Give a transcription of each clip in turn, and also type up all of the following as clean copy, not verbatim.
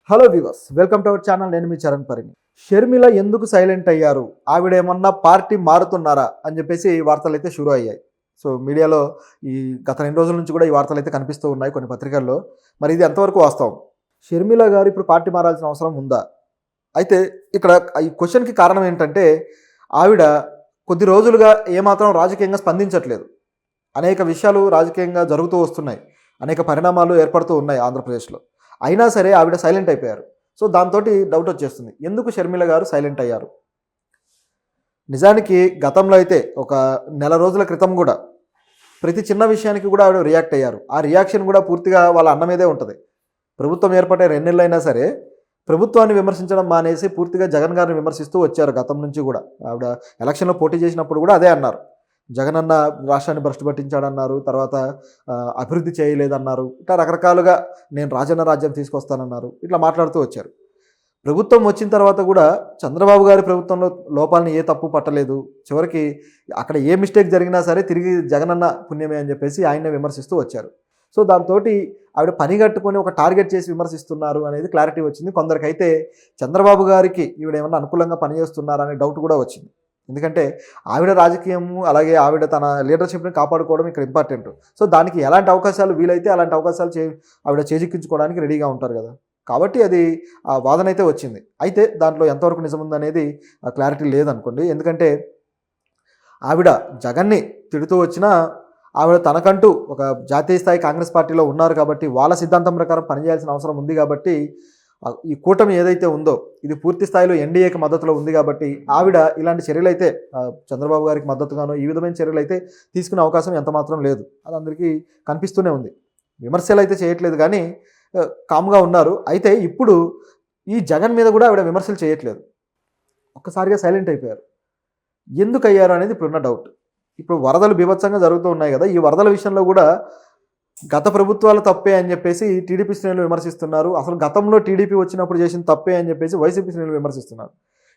Hello viewers, welcome to our channel. నేను మీ చరణ్ పరిణి. షర్మిల ఎందుకు silent అయ్యారు? ఆవిడ ఏమన్నా పార్టీ మారుతున్నారా అని చెప్పేసి వార్తలు అయితే షురూ అయ్యాయి. సో మీడియాలో ఈ గత 2 రోజుల నుంచి కూడా ఈ వార్తలు అయితే కనిపిస్తూ ఉన్నాయి కొన్ని పత్రికల్లో. మరి ఇది ఎంతవరకు వాస్తవం? షర్మిల గారు ఇప్పుడు పార్టీ మారాల్సిన అవసరం ఉందా? అయితే ఇక్కడ ఈ క్వశ్చన్కి కారణం ఏంటంటే, ఆవిడ కొద్ది రోజులుగా ఏమాత్రం రాజకీయంగా స్పందించట్లేదు. అనేక విషయాలు రాజకీయంగా జరుగుతూ వస్తున్నాయి, అనేక పరిణామాలు ఏర్పడుతూ ఉన్నాయి ఆంధ్రప్రదేశ్లో. అయినా సరే ఆవిడ సైలెంట్ అయిపోయారు. సో దాంతో డౌట్ వచ్చేస్తుంది, ఎందుకు షర్మిల గారు సైలెంట్ అయ్యారు? నిజానికి గతంలో అయితే ఒక నెల రోజుల క్రితం కూడా ప్రతి చిన్న విషయానికి కూడా ఆవిడ రియాక్ట్ అయ్యారు. ఆ రియాక్షన్ కూడా పూర్తిగా వాళ్ళ అన్న మీదే ఉంటుంది. ప్రభుత్వం ఏర్పడే 2 నెలలైనా సరే ప్రభుత్వాన్ని విమర్శించడం మానేసి పూర్తిగా జగన్ గారిని విమర్శిస్తూ వచ్చారు గతం నుంచి కూడా. ఆవిడ ఎలక్షన్లో పోటీ చేసినప్పుడు కూడా అదే అన్నారు, జగన్ అన్న రాష్ట్రాన్ని భ్రష్టు పట్టించాడన్నారు, తర్వాత అభివృద్ధి చేయలేదన్నారు. ఇట్లా రకరకాలుగా నేను రాజన్న రాజ్యం తీసుకొస్తానన్నారు, ఇట్లా మాట్లాడుతూ వచ్చారు. ప్రభుత్వం వచ్చిన తర్వాత కూడా చంద్రబాబు గారి ప్రభుత్వంలో లోపాలని ఏ తప్పు పట్టలేదు. చివరికి అక్కడ ఏ మిస్టేక్ జరిగినా సరే తిరిగి జగనన్న పుణ్యమే అని చెప్పేసి ఆయన్నే విమర్శిస్తూ వచ్చారు. సో దాంతో ఆవిడ పని కట్టుకొని ఒక టార్గెట్ చేసి విమర్శిస్తున్నారు అనేది క్లారిటీ వచ్చింది. కొందరికైతే చంద్రబాబు గారికి ఈవిడ ఏమన్నా అనుకూలంగా పనిచేస్తున్నారా అనే డౌట్ కూడా వచ్చింది. ఎందుకంటే ఆవిడ రాజకీయము, అలాగే ఆవిడ తన లీడర్షిప్ని కాపాడుకోవడం ఇక్కడ ఇంపార్టెంట్. సో దానికి ఎలాంటి అవకాశాలు వీలైతే అలాంటి అవకాశాలు ఆవిడ చేజిక్కించుకోవడానికి రెడీగా ఉంటారు కదా. కాబట్టి అది ఆ వాదన అయితే వచ్చింది. అయితే దాంట్లో ఎంతవరకు నిజం ఉందనేది క్లారిటీ లేదనుకోండి. ఎందుకంటే ఆవిడ జగన్ని తిడుతూ వచ్చినా ఆవిడ తనకంటూ ఒక జాతీయ స్థాయి కాంగ్రెస్ పార్టీలో ఉన్నారు కాబట్టి వాళ్ళ సిద్ధాంతం ప్రకారం పనిచేయాల్సిన అవసరం ఉంది కాబట్టి, ఈ కూటమి ఏదైతే ఉందో ఇది పూర్తి స్థాయిలో ఎన్డీఏకి మద్దతులో ఉంది కాబట్టి ఆవిడ ఇలాంటి చర్యలు అయితే చంద్రబాబు గారికి మద్దతుగానో ఈ విధమైన చర్యలు అయితే తీసుకునే అవకాశం ఎంత మాత్రం లేదు. అది అందరికీ కనిపిస్తూనే ఉంది. విమర్శలు అయితే చేయట్లేదు కానీ కామ్గా ఉన్నారు. అయితే ఇప్పుడు ఈ జగన్ మీద కూడా ఆవిడ విమర్శలు చేయట్లేదు, ఒక్కసారిగా సైలెంట్ అయిపోయారు. ఎందుకు అయ్యారు అనేది ఇప్పుడున్న డౌట్. ఇప్పుడు వరదలు బీభత్సంగా జరుగుతూ ఉన్నాయి కదా, ఈ వరదల విషయంలో కూడా గత ప్రభుత్వాలు తప్పే అని చెప్పేసి టీడీపీ శ్రేణులు విమర్శిస్తున్నారు. అసలు గతంలో టీడీపీ వచ్చినప్పుడు చేసిన తప్పే అని చెప్పేసి వైసీపీ శ్రేణులు విమర్శిస్తున్నారు.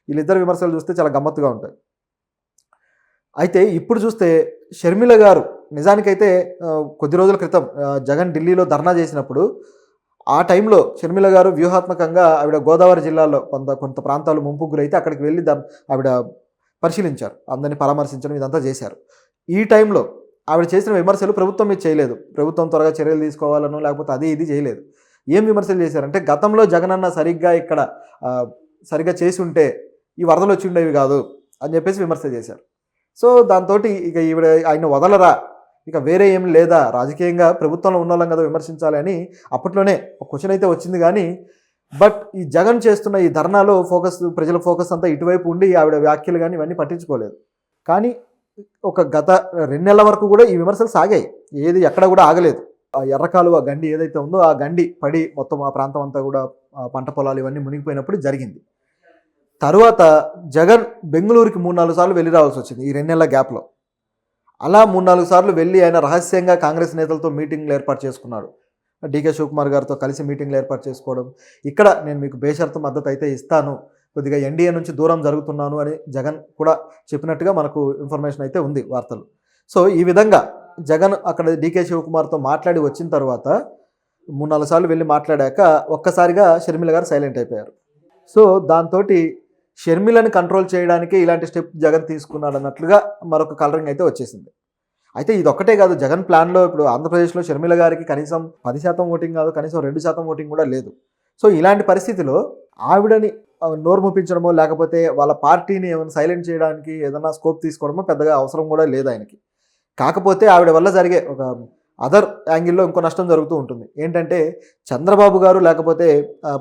వీళ్ళిద్దరు విమర్శలు చూస్తే చాలా గమ్మత్తుగా ఉంటాయి. అయితే ఇప్పుడు చూస్తే షర్మిల గారు నిజానికైతే కొద్ది రోజుల క్రితం జగన్ ఢిల్లీలో ధర్నా చేసినప్పుడు ఆ టైంలో షర్మిల గారు వ్యూహాత్మకంగా ఆవిడ గోదావరి జిల్లాలో కొంత ప్రాంతాలు ముంపుకు గురైతే అక్కడికి వెళ్ళి ఆవిడ పరిశీలించారు, అందరినీ పరామర్శించడం ఇదంతా చేశారు. ఈ టైంలో ఆవిడ చేసిన విమర్శలు ప్రభుత్వం మీద చేయలేదు. ప్రభుత్వం త్వరగా చర్యలు తీసుకోవాలనో లేకపోతే అది ఇది చేయలేదు. ఏం విమర్శలు చేశారంటే, గతంలో జగనన్న సరిగ్గా చేసి ఉంటే ఈ వరదలు వచ్చి ఉండేవి కాదు అని చెప్పేసి విమర్శ చేశారు. సో దాంతో ఇక ఈవిడ ఆయన వదలరా, ఇక వేరే ఏం లేదా, రాజకీయంగా ప్రభుత్వంలో ఉన్న వాళ్ళం కదా విమర్శించాలి అని అప్పట్లోనే ఒక క్వశ్చన్ అయితే వచ్చింది. కానీ బట్ ఈ జగన్ చేస్తున్న ఈ ధర్నాలో ప్రజల ఫోకస్ అంతా ఇటువైపు ఉండి ఆవిడ వ్యాఖ్యలు కానీ ఇవన్నీ పట్టించుకోలేదు. కానీ ఒక గత 2 నెలల వరకు కూడా ఈ విమర్శలు సాగాయి, ఏది ఎక్కడ కూడా ఆగలేదు. ఆ ఎర్రకాలువ గండి ఏదైతే ఉందో ఆ గండి పడి మొత్తం ఆ ప్రాంతం అంతా కూడా పంట పొలాలు ఇవన్నీ మునిగిపోయినప్పుడు జరిగింది. తర్వాత జగన్ బెంగళూరుకి 3-4 సార్లు వెళ్ళి రావాల్సి వచ్చింది ఈ 2 నెలల గ్యాప్లో. అలా 3-4 సార్లు వెళ్ళి ఆయన రహస్యంగా కాంగ్రెస్ నేతలతో మీటింగ్లు ఏర్పాటు చేసుకున్నాడు. డీకే శివకుమార్ గారితో కలిసి మీటింగ్లు ఏర్పాటు చేసుకోవడం, ఇక్కడ నేను మీకు బేషరతు మద్దతు అయితే ఇస్తాను, కొద్దిగా ఎన్డీఏ నుంచి దూరం జరుగుతున్నాను అని జగన్ కూడా చెప్పినట్టుగా మనకు ఇన్ఫర్మేషన్ అయితే ఉంది వార్తలు. సో ఈ విధంగా జగన్ అక్కడ డీకే శివకుమార్తో మాట్లాడి వచ్చిన తర్వాత 3-4 సార్లు వెళ్ళి మాట్లాడాక ఒక్కసారిగా షర్మిల గారు సైలెంట్ అయిపోయారు. సో దాంతో షర్మిలను కంట్రోల్ చేయడానికి ఇలాంటి స్టెప్ జగన్ తీసుకున్నాడు అన్నట్లుగా మరొక కలరింగ్ అయితే వచ్చేసింది. అయితే ఇది ఒక్కటే కాదు, జగన్ ప్లాన్లో ఇప్పుడు ఆంధ్రప్రదేశ్లో షర్మిల గారికి కనీసం 10% ఓటింగ్ కాదు, కనీసం 2% ఓటింగ్ కూడా లేదు. సో ఇలాంటి పరిస్థితిలో ఆవిడని నోరు ముప్పించడమో లేకపోతే వాళ్ళ పార్టీని ఏమైనా సైలెంట్ చేయడానికి ఏదైనా స్కోప్ తీసుకోవడమో పెద్దగా అవసరం కూడా లేదు ఆయనకి. కాకపోతే ఆవిడ వల్ల జరిగే ఒక అదర్ యాంగిల్లో ఇంకో నష్టం జరుగుతూ ఉంటుంది. ఏంటంటే చంద్రబాబు గారు లేకపోతే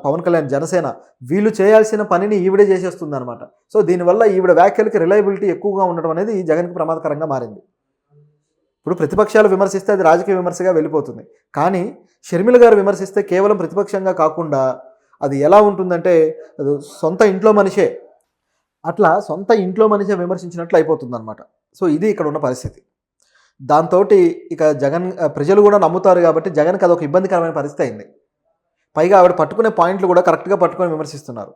పవన్ కళ్యాణ్ జనసేన వీళ్ళు చేయాల్సిన పనిని ఈవిడే చేసేస్తుంది అనమాట. సో దీనివల్ల ఈవిడ వ్యాఖ్యలకి రిలయబిలిటీ ఎక్కువగా ఉండడం అనేది జగన్కి ప్రమాదకరంగా మారింది. ఇప్పుడు ప్రతిపక్షాలు విమర్శిస్తే అది రాజకీయ విమర్శగా వెళ్ళిపోతుంది. కానీ షర్మిల గారు విమర్శిస్తే కేవలం ప్రతిపక్షంగా కాకుండా అది ఎలా ఉంటుందంటే అది సొంత ఇంట్లో మనిషే, అట్లా సొంత ఇంట్లో మనిషే విమర్శించినట్లు అయిపోతుంది అనమాట. సో ఇది ఇక్కడ ఉన్న పరిస్థితి. దాంతో ఇక జగన్ ప్రజలు కూడా నమ్ముతారు కాబట్టి జగన్కి అదొక ఇబ్బందికరమైన పరిస్థితి అయింది. పైగా ఆవిడ పట్టుకునే పాయింట్లు కూడా కరెక్ట్గా పట్టుకొని విమర్శిస్తున్నారు.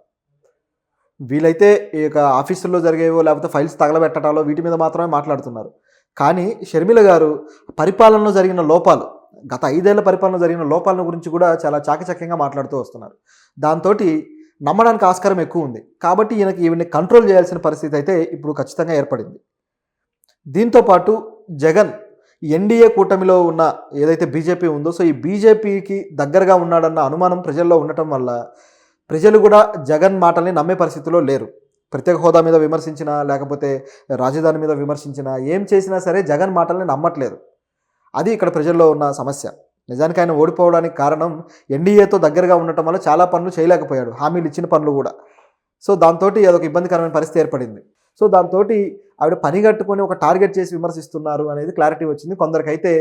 వీలైతే ఇక ఆఫీసుల్లో జరిగేవో లేకపోతే ఫైల్స్ తగలబెట్టడాలో వీటి మీద మాత్రమే మాట్లాడుతున్నారు. కానీ షర్మిల గారు పరిపాలనలో జరిగిన లోపాలు, గత 5 ఏళ్ల పరిపాలన జరిగిన లోపాలను గురించి కూడా చాలా చాకచక్యంగా మాట్లాడుతూ వస్తున్నారు. దాంతోటి నమ్మడానికి ఆస్కారం ఎక్కువ ఉంది. కాబట్టి ఈవిడ్ని కంట్రోల్ చేయాల్సిన పరిస్థితి అయితే ఇప్పుడు ఖచ్చితంగా ఏర్పడింది. దీంతో పాటు జగన్ ఎన్డీఏ కూటమిలో ఉన్న ఏదైతే బీజేపీ ఉందో, సో ఈ బీజేపీకి దగ్గరగా ఉన్నాడన్న అనుమానం ప్రజల్లో ఉండటం వల్ల ప్రజలు కూడా జగన్ మాటల్ని నమ్మే పరిస్థితిలో లేరు. ప్రత్యేక హోదా మీద విమర్శించినా, లేకపోతే రాజధాని మీద విమర్శించినా, ఏం చేసినా సరే జగన్ మాటల్ని నమ్మట్లేదు. అది ఇక్కడ ప్రజల్లో ఉన్న సమస్య. నిజానికి ఆయన ఓడిపోవడానికి కారణం ఎన్డీఏతో దగ్గరగా ఉండటం వల్ల చాలా పనులు చేయలేకపోయాడు, హామీలు ఇచ్చిన పనులు కూడా. సో దాంతోటి అదొక ఇబ్బందికరమైన పరిస్థితి ఏర్పడింది. సో దాంతోటి ఆవిడ పనిగట్టుకొని ఒక టార్గెట్ చేసి విమర్శిస్తున్నారు అనేది క్లారిటీ వచ్చింది. కొందరికైతే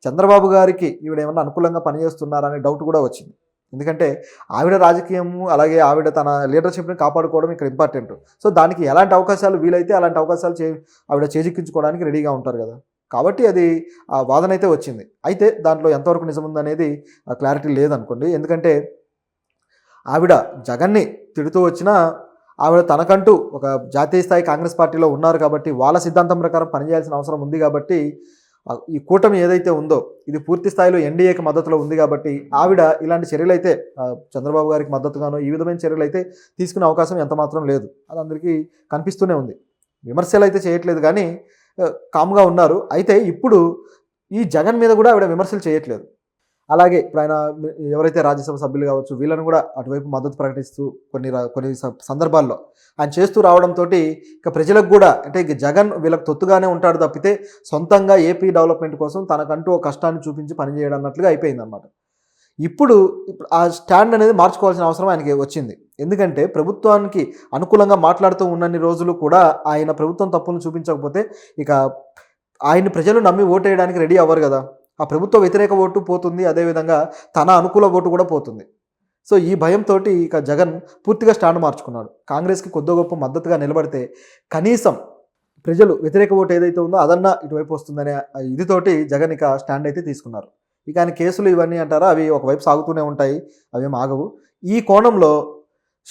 చంద్రబాబు గారికి ఈవిడ ఏమన్నా అనుకూలంగా పనిచేస్తున్నారా అనే డౌట్ కూడా వచ్చింది. ఎందుకంటే ఆవిడ రాజకీయము, అలాగే ఆవిడ తన లీడర్షిప్ని కాపాడుకోవడం ఇక్కడ ఇంపార్టెంట్. సో దానికి ఎలాంటి అవకాశాలు వీలైతే అలాంటి అవకాశాలు ఆవిడ చేజిక్కించుకోవడానికి రెడీగా ఉంటారు కదా. కాబట్టి అది ఆ వాదన అయితే వచ్చింది. అయితే దాంట్లో ఎంతవరకు నిజం ఉందనేది క్లారిటీ లేదనుకోండి. ఎందుకంటే ఆవిడ జగన్ని తిడుతూ వచ్చినా ఆవిడ తనకంటూ ఒక జాతీయ స్థాయి కాంగ్రెస్ పార్టీలో ఉన్నారు కాబట్టి, వాళ్ళ సిద్ధాంతం ప్రకారం పనిచేయాల్సిన అవసరం ఉంది కాబట్టి, ఈ కూటమి ఏదైతే ఉందో ఇది పూర్తి స్థాయిలో ఎన్డీఏకి మద్దతులో ఉంది కాబట్టి ఆవిడ ఇలాంటి చర్యలు అయితే చంద్రబాబు గారికి మద్దతుగానో ఈ విధమైన చర్యలు అయితే తీసుకునే అవకాశం ఎంత మాత్రం లేదు. అది అందరికీ కనిపిస్తూనే ఉంది. విమర్శలు అయితే చేయట్లేదు కానీ కామ్గా ఉన్నారు. అయితే ఇప్పుడు ఈ జగన్ మీద కూడా ఆవిడ విమర్శలు చేయట్లేదు. అలాగే ఇప్పుడు ఆయన ఎవరైతే రాజ్యసభ సభ్యులు కావచ్చు, వీళ్ళని కూడా అటువైపు మద్దతు ప్రకటిస్తూ కొన్ని సందర్భాల్లో ఆయన చేస్తూ రావడంతో ఇక ప్రజలకు కూడా, అంటే ఇక జగన్ వీళ్ళకి తొత్తుగానే ఉంటాడు తప్పితే సొంతంగా ఏపీ డెవలప్మెంట్ కోసం తనకంటూ ఒక కష్టాన్ని చూపించి పనిచేయడం అన్నట్లుగా అయిపోయిందన్నమాట. ఇప్పుడు ఆ స్టాండ్ అనేది మార్చుకోవాల్సిన అవసరం ఆయనకి వచ్చింది. ఎందుకంటే ప్రభుత్వానికి అనుకూలంగా మాట్లాడుతూ ఉన్నన్ని రోజులు కూడా ఆయన ప్రభుత్వం తప్పులను చూపించకపోతే ఇక ఆయన్ని ప్రజలు నమ్మి ఓటేయడానికి రెడీ అవ్వరు కదా. ఆ ప్రభుత్వ వ్యతిరేక ఓటు పోతుంది, అదేవిధంగా తన అనుకూల ఓటు కూడా పోతుంది. సో ఈ భయంతో ఇక జగన్ పూర్తిగా స్టాండ్ మార్చుకున్నాడు. కాంగ్రెస్కి కొద్ది గొప్ప మద్దతుగా నిలబడితే కనీసం ప్రజలు వ్యతిరేక ఓటు ఏదైతే ఉందో అదన్నా ఇటువైపు వస్తుందనే ఇదితోటి జగన్ ఇక స్టాండ్ అయితే తీసుకున్నారు. ఇక ఆయన కేసులు ఇవన్నీ అంటారా, అవి ఒకవైపు సాగుతూనే ఉంటాయి, అవేం ఆగవు. ఈ కోణంలో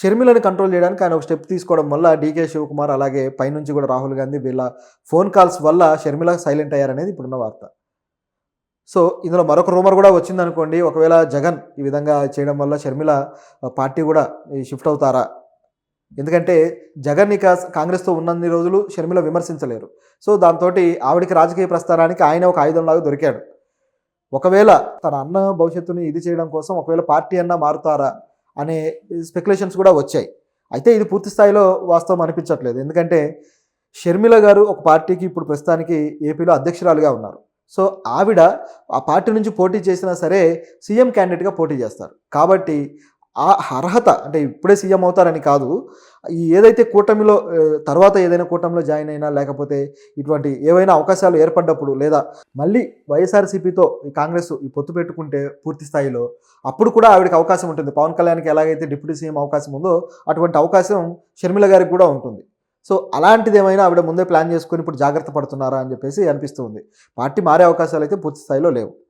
షర్మిలని కంట్రోల్ చేయడానికి ఆయన ఒక స్టెప్ తీసుకోవడం వల్ల డీకే శివకుమార్, అలాగే పైనుంచి కూడా రాహుల్ గాంధీ వీళ్ళ ఫోన్ కాల్స్ వల్ల షర్మిల సైలెంట్ అయ్యారనేది ఇప్పుడున్న వార్త. సో ఇందులో మరొక రూమర్ కూడా వచ్చిందనుకోండి, ఒకవేళ జగన్ ఈ విధంగా చేయడం వల్ల షర్మిల పార్టీ కూడా షిఫ్ట్ అవుతారా. ఎందుకంటే జగన్ ఇక కాంగ్రెస్తో ఉన్నన్ని రోజులు షర్మిల విమర్శించలేరు. సో దాంతో ఆవిడికి రాజకీయ ప్రస్థానానికి ఆయన ఒక ఆయుధంలాగా దొరికాడు. ఒకవేళ తన అన్న భవిష్యత్తుని ఇది చేయడం కోసం ఒకవేళ పార్టీ అన్నా మారుతారా అనే స్పెక్యులేషన్స్ కూడా వచ్చాయి. అయితే ఇది పూర్తి స్థాయిలో వాస్తవం అనిపించట్లేదు. ఎందుకంటే షర్మిల గారు ఒక పార్టీకి ఇప్పుడు ప్రస్తుతానికి ఏపీలో అధ్యక్షురాలుగా ఉన్నారు. సో ఆవిడ ఆ పార్టీ నుంచి పోటీ చేసినా సరే సీఎం క్యాండిడేట్గా పోటీ చేస్తారు. కాబట్టి ఆ అర్హత, అంటే ఇప్పుడే సీఎం అవుతారని కాదు, ఈ ఏదైతే కూటమిలో తర్వాత ఏదైనా కూటమిలో జాయిన్ అయినా, లేకపోతే ఇటువంటి ఏవైనా అవకాశాలు ఏర్పడ్డప్పుడు, లేదా మళ్ళీ వైఎస్ఆర్సీపీతో ఈ కాంగ్రెస్ ఈ పొత్తు పెట్టుకుంటే పూర్తి స్థాయిలో అప్పుడు కూడా ఆవిడకి అవకాశం ఉంటుంది. పవన్ కళ్యాణ్కి ఎలాగైతే డిప్యూటీ సీఎం అవకాశం ఉందో అటువంటి అవకాశం షర్మిల గారికి కూడా ఉంటుంది. సో అలాంటిది ఏమైనా ఆవిడ ముందే ప్లాన్ చేసుకొని ఇప్పుడు జాగ్రత్త పడుతున్నారా అని చెప్పేసి అనిపిస్తుంది. పార్టీ మారే అవకాశాలు అయితే పూర్తి స్థాయిలో లేవు.